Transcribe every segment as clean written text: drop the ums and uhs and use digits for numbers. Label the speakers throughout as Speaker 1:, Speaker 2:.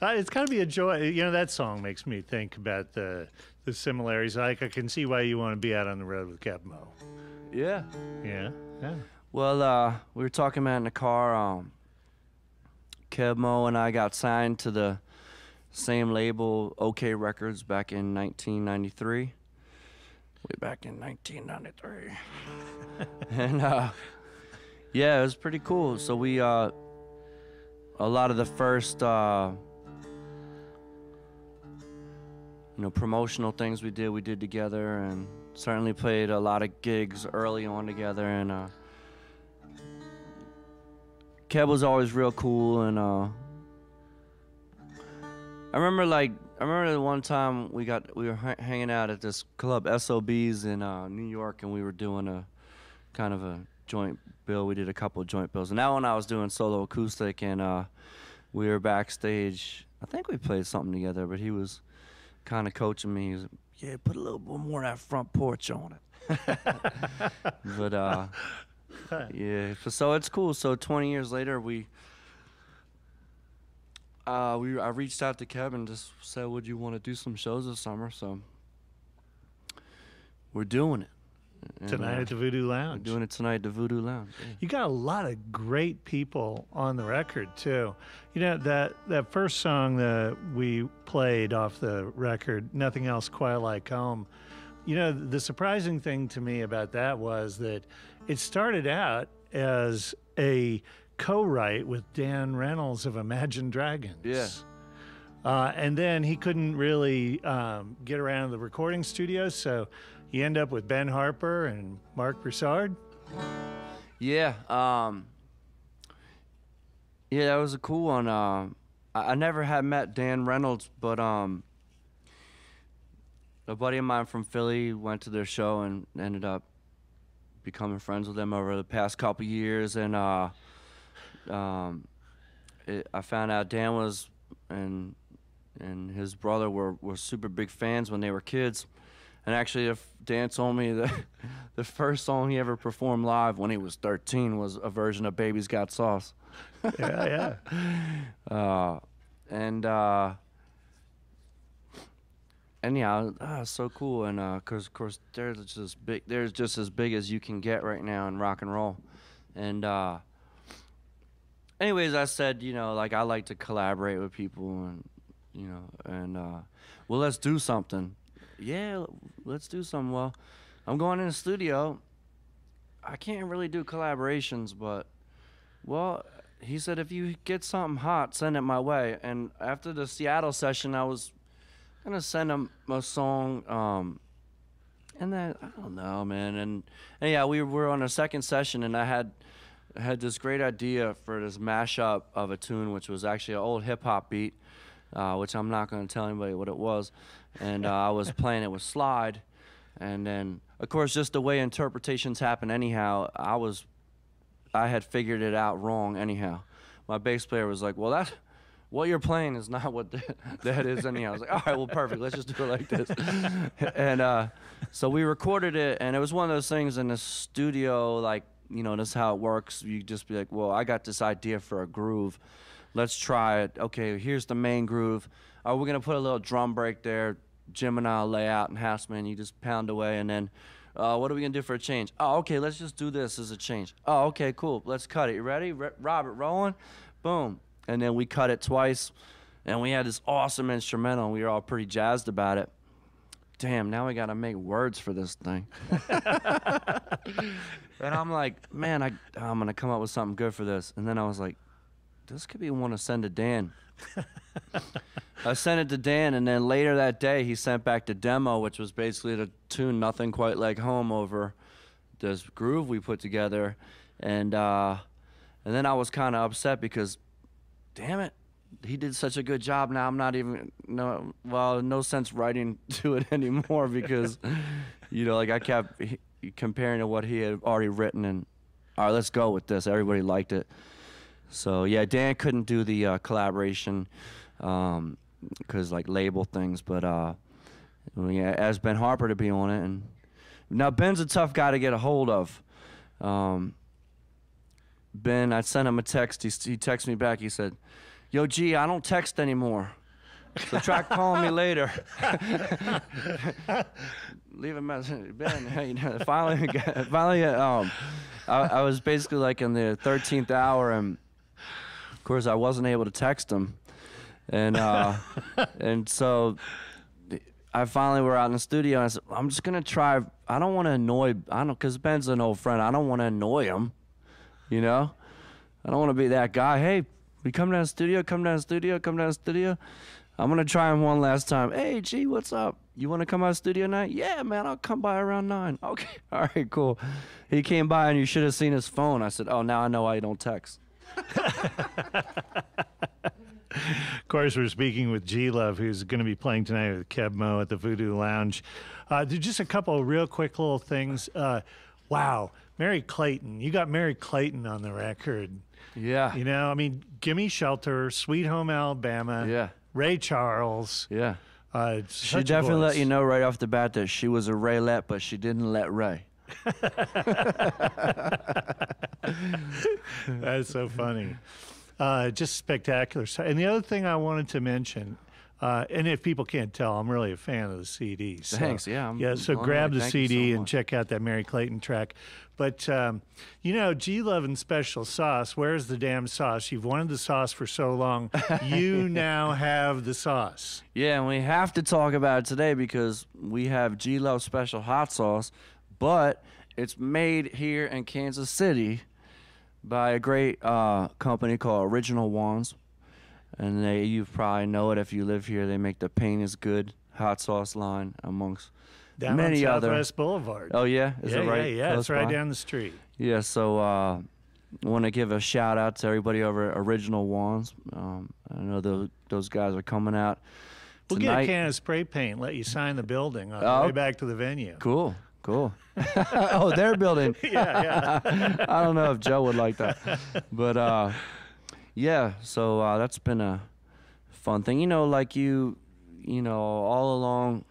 Speaker 1: It's got to be a joy. You know, that song makes me think about the similarities. Like, I can see why you want to be out on the road with Kev Mo.
Speaker 2: Yeah.
Speaker 1: Yeah, yeah.
Speaker 2: Well, we were talking about in the car. Kev Mo and I got signed to the same label, OK Records, back in 1993. Way back in 1993. And yeah, it was pretty cool. So we a lot of the first promotional things we did together, and certainly played a lot of gigs early on together. And Kev was always real cool. And I remember the one time we were hanging out at this club SOBs in New York, and we were doing a kind of a joint bill. We did a couple of joint bills, and that one I was doing solo acoustic, and we were backstage. I think we played something together, but he was kind of coaching me. He was like, yeah, put a little bit more of that front porch on it. But yeah, so it's cool. So 20 years later, I reached out to Kev and just said, would you want to do some shows this summer? So we're doing it.
Speaker 1: Tonight at the Voodoo Lounge.
Speaker 2: We're doing it tonight at the Voodoo Lounge. Yeah.
Speaker 1: You got a lot of great people on the record, too. You know, that first song that we played off the record, Nothing Else Quite Like Home, you know, the surprising thing to me about that was that it started out as a co-write with Dan Reynolds of Imagine Dragons.
Speaker 2: Yeah.
Speaker 1: And then he couldn't really get around the recording studio, so you end up with Ben Harper and Mark Broussard.
Speaker 2: Yeah. Yeah, that was a cool one. I never had met Dan Reynolds, but a buddy of mine from Philly went to their show and ended up becoming friends with them over the past couple years. And I found out Dan was and his brother were super big fans when they were kids. And actually, Dan told me that the first song he ever performed live when he was 13 was a version of Baby's Got Sauce.
Speaker 1: Yeah, yeah.
Speaker 2: And yeah, it's so cool. And cause of course they're just as big as you can get right now in rock and roll. And anyways, I said, like, I like to collaborate with people, and well, let's do something. Yeah, let's do something. Well, I'm going in the studio. I can't really do collaborations, but, well, he said, if you get something hot, send it my way. And after the Seattle session, I was going to send him a song, and then, I don't know, man. And yeah, we were on a second session, and I had this great idea for this mashup of a tune, which was actually an old hip-hop beat, which I'm not going to tell anybody what it was. And I was playing it with slide, and then, of course, just the way interpretations happen anyhow, I had figured it out wrong anyhow. My bass player was like, well, what you're playing is not what that is anyhow. I was like, all right, well, perfect, let's just do it like this. And so we recorded it, and it was one of those things in the studio, like, this is how it works. You just be like, well, I got this idea for a groove. Let's try it. Okay, here's the main groove. We're going to put a little drum break there. Jim and I'll lay out, and Houseman, you just pound away, and then what are we going to do for a change? Oh, okay, let's just do this as a change. Oh, okay, cool. Let's cut it. You ready? Robert, rolling? Boom. And then we cut it twice, and we had this awesome instrumental, and we were all pretty jazzed about it. Damn, now we got to make words for this thing. And I'm like, man, I'm going to come up with something good for this. And then I was like, this could be one to send to Dan. I sent it to Dan, and then later that day he sent back the demo, which was basically the tune Nothing Quite Like Home over this groove we put together. And then I was kind of upset because, damn it, he did such a good job. Now I'm not even, no sense writing to it anymore because, like, I kept comparing to what he had already written, and all right, let's go with this. Everybody liked it. So yeah, Dan couldn't do the collaboration because like label things, but yeah, asked Ben Harper to be on it. And now Ben's a tough guy to get a hold of. Ben, I sent him a text. He texted me back. He said, yo, G, I don't text anymore. So try calling me later. Leave a message. Ben, you know, finally, I was basically like in the 13th hour, and of course I wasn't able to text him, and and so I finally were out in the studio, and I said, I'm just gonna try. I don't want to annoy. Because Ben's an old friend. I don't want to annoy him, you know. I don't want to be that guy. Hey, we come down to the studio. Come down to the studio. Come down to the studio. I'm gonna try him one last time. Hey, G, what's up? You want to come out studio night? Yeah, man, I'll come by around 9. Okay, all right, cool. He came by, and you should have seen his phone. I said, oh, now I know why you don't text.
Speaker 1: Of course, we're speaking with G Love, who's going to be playing tonight with Kev Mo at the Voodoo Lounge. Just a couple of real quick little things. Wow, Mary Clayton. You got Mary Clayton on the record.
Speaker 2: Yeah.
Speaker 1: You know, I mean, Gimme Shelter, Sweet Home Alabama.
Speaker 2: Yeah.
Speaker 1: Ray Charles.
Speaker 2: Yeah. She
Speaker 1: Such a
Speaker 2: definitely let
Speaker 1: voice.
Speaker 2: you know right off the bat that she was a Raylette, but she didn't let Ray.
Speaker 1: That's so funny. Just spectacular. And the other thing I wanted to mention, and if people can't tell, I'm really a fan of the CD. So,
Speaker 2: Thanks, yeah.
Speaker 1: So
Speaker 2: blown
Speaker 1: grab
Speaker 2: away.
Speaker 1: the
Speaker 2: Thank you
Speaker 1: CD
Speaker 2: so
Speaker 1: and
Speaker 2: much.
Speaker 1: check out that Mary Clayton track. But, you know, G Love and Special Sauce, where's the damn sauce? You've wanted the sauce for so long. You now have the sauce.
Speaker 2: Yeah, and we have to talk about it today because we have G Love Special Hot Sauce, but it's made here in Kansas City by a great company called Original Ones. And you probably know it if you live here. They make the Pain is Good hot sauce line amongst
Speaker 1: Down
Speaker 2: many
Speaker 1: on
Speaker 2: other.
Speaker 1: Southwest Boulevard.
Speaker 2: Oh, yeah? Is
Speaker 1: yeah,
Speaker 2: it right?
Speaker 1: Yeah,
Speaker 2: close
Speaker 1: it's right
Speaker 2: by?
Speaker 1: down the street.
Speaker 2: Yeah, so I want to give a shout out to everybody over at Original Ones. I know those guys are coming out
Speaker 1: We'll
Speaker 2: tonight.
Speaker 1: get a can of spray paint, let you sign the building on
Speaker 2: Oh.
Speaker 1: the way back to the venue.
Speaker 2: Cool. Oh, their building.
Speaker 1: Yeah.
Speaker 2: I don't know if Joe would like that. But, yeah, so that's been a fun thing. You know, like you know, all along,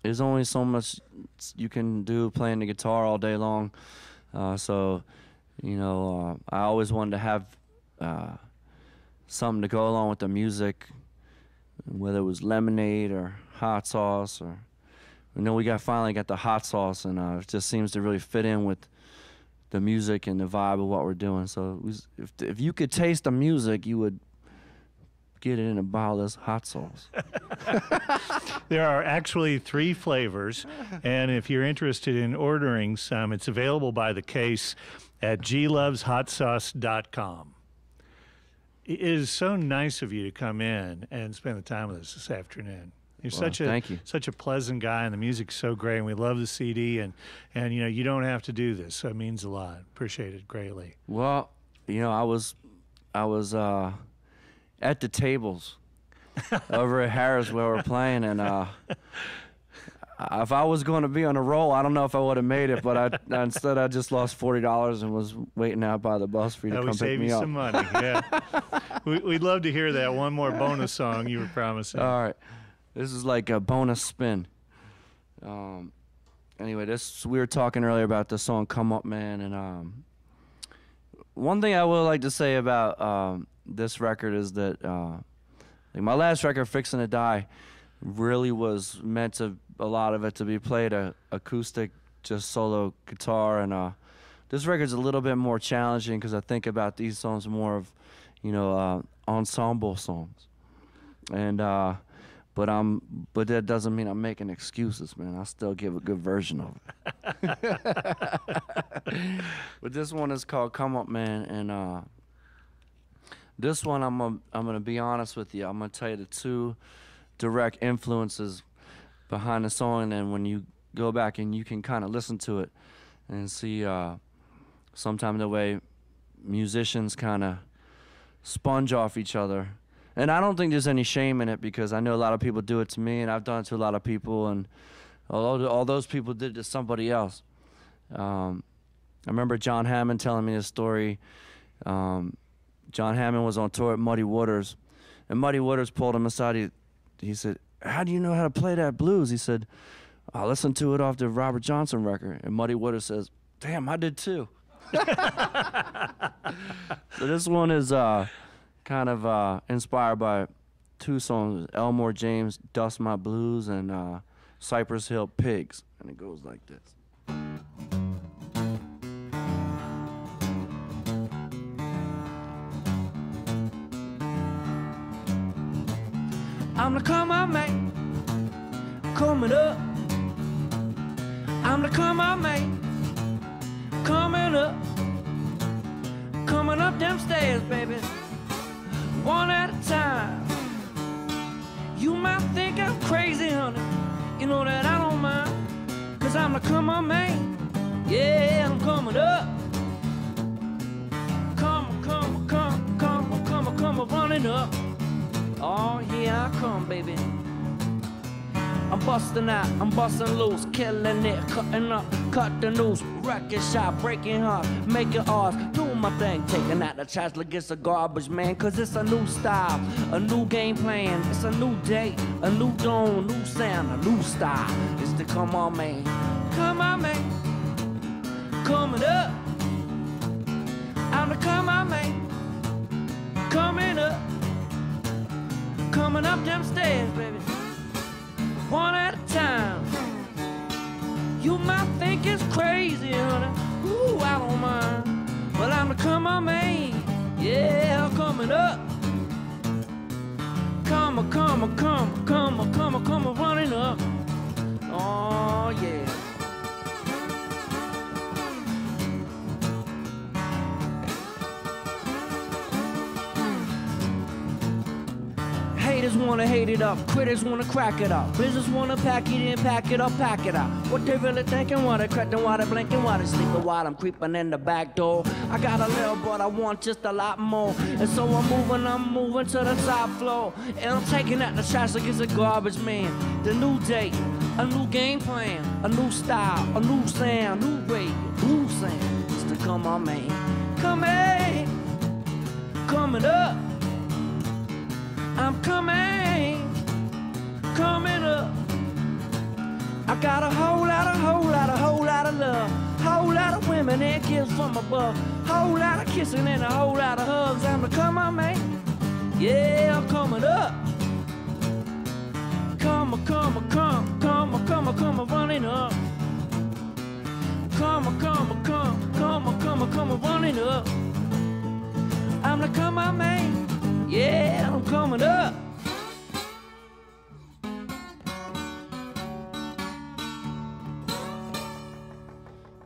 Speaker 2: there's only so much you can do playing the guitar all day long. So, you know, I always wanted to have something to go along with the music, whether it was lemonade or hot sauce or, you know, we finally got the hot sauce, and it just seems to really fit in with the music and the vibe of what we're doing. So if you could taste the music, you would get it in a bottle of this hot sauce.
Speaker 1: There are actually 3 flavors, and if you're interested in ordering some, it's available by the case at gloveshotsauce.com. It is so nice of you to come in and spend the time with us this afternoon. You're
Speaker 2: Thank you.
Speaker 1: such a pleasant guy, and the music's so great, and we love the CD, and you know, you don't have to do this, so it means a lot. Appreciate it greatly.
Speaker 2: Well, you know, I was at the tables over at Harris where we're playing, and if I was going to be on a roll, I don't know if I would have made it, but instead I just lost $40 and was waiting out by the bus for you to
Speaker 1: We
Speaker 2: come pick
Speaker 1: save
Speaker 2: me
Speaker 1: you
Speaker 2: up.
Speaker 1: some money. Yeah, we'd love to hear that one more bonus song you were promising.
Speaker 2: All right. This is like a bonus spin. Anyway, we were talking earlier about the song Come Up Man, and one thing I would like to say about this record is that like my last record, Fixin' to Die, really was meant to, a lot of it to be played acoustic, just solo guitar, and this record's a little bit more challenging because I think about these songs more of, you know, ensemble songs, and but that doesn't mean I'm making excuses, man. I still give a good version of it. But this one is called Come Up Man, and this one I'm gonna be honest with you. I'm gonna tell you the 2 direct influences behind the song, and then when you go back and you can kind of listen to it and see sometimes the way musicians kind of sponge off each other. And I don't think there's any shame in it because I know a lot of people do it to me, and I've done it to a lot of people, and all those people did it to somebody else. I remember John Hammond telling me this story. John Hammond was on tour at Muddy Waters, and Muddy Waters pulled him aside. He said, "How do you know how to play that blues?" He said, "I listened to it off the Robert Johnson record." And Muddy Waters says, "Damn, I did too." So this one is kind of inspired by two songs, Elmore James, Dust My Blues, and Cypress Hill, Pigs. And it goes like this. I'm the come on man, coming up. I'm the come on man, coming up. Coming up them stairs, baby, one at a time. You might think I'm crazy, honey, you know that I don't mind, 'cause I'm the come on man, yeah, I'm coming up. Come, running up. Oh, here I come, baby. I'm busting out, I'm busting loose, killing it, cutting up, cut the noose, wrecking shop, breaking hearts, making ours, doing my thing, taking out the trash like it's a garbage man, 'cause it's a new style, a new game plan, it's a new day, a new dawn, new sound, a new style. It's the come on man, coming up. I'm the come on man, coming up. Coming up them stairs, baby, one at a time. You might think it's crazy, honey, ooh, I don't mind, but I'm the come on man, yeah, I'm coming up. Come, running up. Oh, yeah. Haters wanna hate it up, critics wanna crack it up, business wanna pack it in, pack it up, pack it out. What they really thinking, why they cracking, why they blinking, why they sleeping, while I'm creeping in the back door. I got a little, but I want just a lot more. And so I'm moving to the top floor. And I'm taking out the trash like it's a garbage man. The new day, a new game plan, a new style, a new sound, new way, blue sound. It's the come on man, coming up. I'm coming up. I got a whole lot of love, whole lot of women and gifts from above, whole lot of kissing and a whole lot of hugs. I'm the come on man, yeah, I'm coming up. Come, running up. Come, running up. I'm the come on man, yeah, I'm coming up.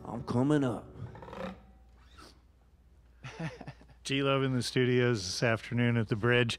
Speaker 2: I'm coming up.
Speaker 1: G-Love in the studios this afternoon at the Bridge.